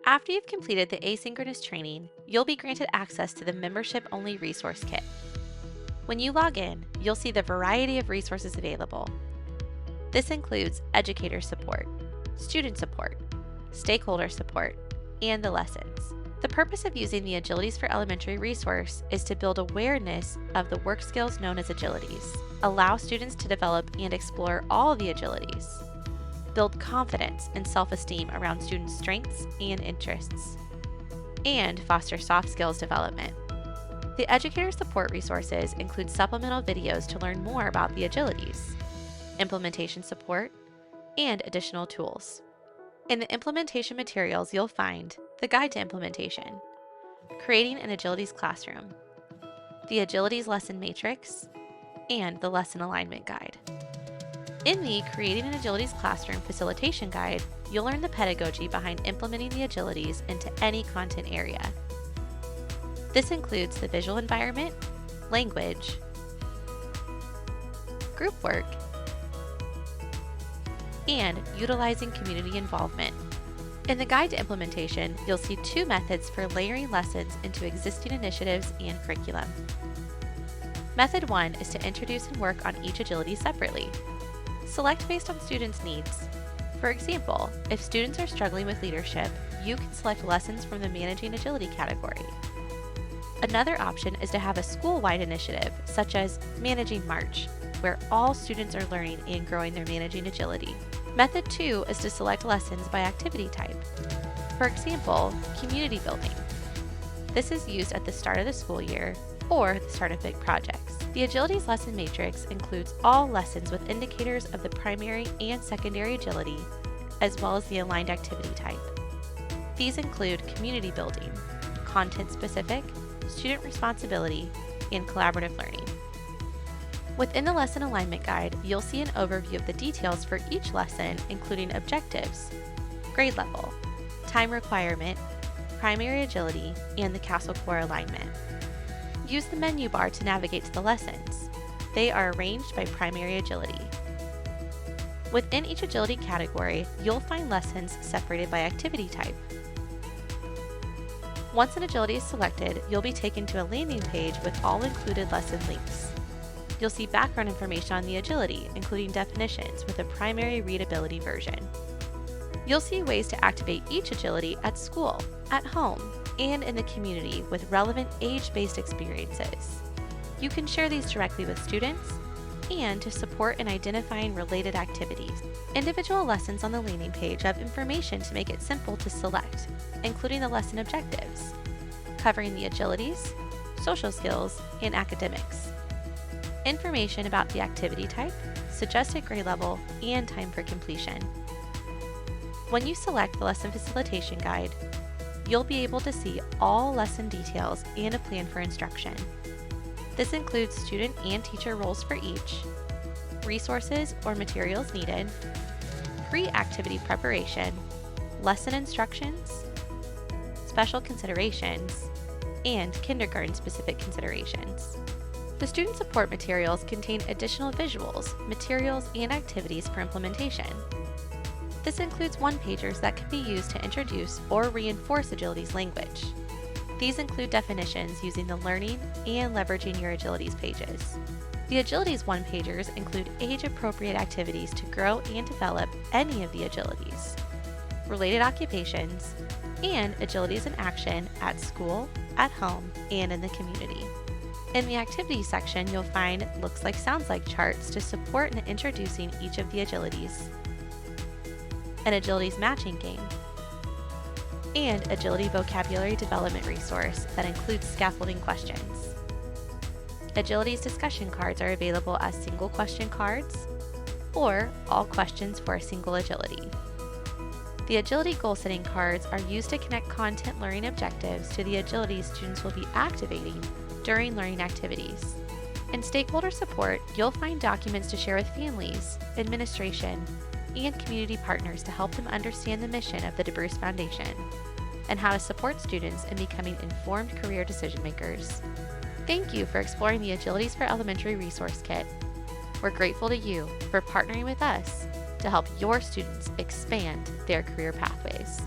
After you've completed the asynchronous training, you'll be granted access to the membership-only resource kit. When you log in, you'll see the variety of resources available. This includes educator support, student support, stakeholder support, and the lessons. The purpose of using the Agilities for Elementary resource is to build awareness of the work skills known as agilities, allow students to develop and explore all the agilities, build confidence and self-esteem around students' strengths and interests, and foster soft skills development. The educator support resources include supplemental videos to learn more about the agilities, implementation support, and additional tools. In the implementation materials, you'll find the Guide to Implementation, Creating an Agilities Classroom, the Agilities Lesson Matrix, and the Lesson Alignment Guide. In the Creating an Agilities Classroom Facilitation Guide, you'll learn the pedagogy behind implementing the agilities into any content area. This includes the visual environment, language, group work, and utilizing community involvement. In the Guide to Implementation, you'll see two methods for layering lessons into existing initiatives and curriculum. Method 1 is to introduce and work on each agility separately. Select based on students' needs. For example, if students are struggling with leadership, you can select lessons from the Managing Agility category. Another option is to have a school-wide initiative, such as Managing March, where all students are learning and growing their managing agility. Method 2 is to select lessons by activity type. For example, community building. This is used at the start of the school year or the start of big projects. The Agilities Lesson Matrix includes all lessons with indicators of the primary and secondary agility, as well as the aligned activity type. These include community building, content-specific, student responsibility, and collaborative learning. Within the Lesson Alignment Guide, you'll see an overview of the details for each lesson, including objectives, grade level, time requirement, primary agility, and the Castle Core alignment. Use the menu bar to navigate to the lessons. They are arranged by primary agility. Within each agility category, you'll find lessons separated by activity type. Once an agility is selected, you'll be taken to a landing page with all included lesson links. You'll see background information on the agility, including definitions with a primary readability version. You'll see ways to activate each agility at school, at home, and in the community with relevant age-based experiences. You can share these directly with students and to support in identifying related activities. Individual lessons on the landing page have information to make it simple to select, including the lesson objectives, covering the agilities, social skills, and academics. Information about the activity type, suggested grade level, and time for completion. When you select the Lesson Facilitation Guide, you'll be able to see all lesson details and a plan for instruction. This includes student and teacher roles for each, resources or materials needed, pre-activity preparation, lesson instructions, special considerations, and kindergarten-specific considerations. The student support materials contain additional visuals, materials, and activities for implementation. This includes one-pagers that can be used to introduce or reinforce agilities language. These include definitions using the Learning and Leveraging Your Agilities pages. The Agilities one-pagers include age-appropriate activities to grow and develop any of the agilities, related occupations, and agilities in action at school, at home, and in the community. In the Activities section, you'll find Looks Like Sounds Like charts to support in introducing each of the agilities, an agilities matching game, and agility vocabulary development resource that includes scaffolding questions. Agilities discussion cards are available as single question cards or all questions for a single agility. The agility goal setting cards are used to connect content learning objectives to the agilities students will be activating during learning activities. In stakeholder support, you'll find documents to share with families, administration, and community partners to help them understand the mission of the DeBruce Foundation and how to support students in becoming informed career decision makers. Thank you for exploring the Agilities for Elementary Resource Kit. We're grateful to you for partnering with us to help your students expand their career pathways.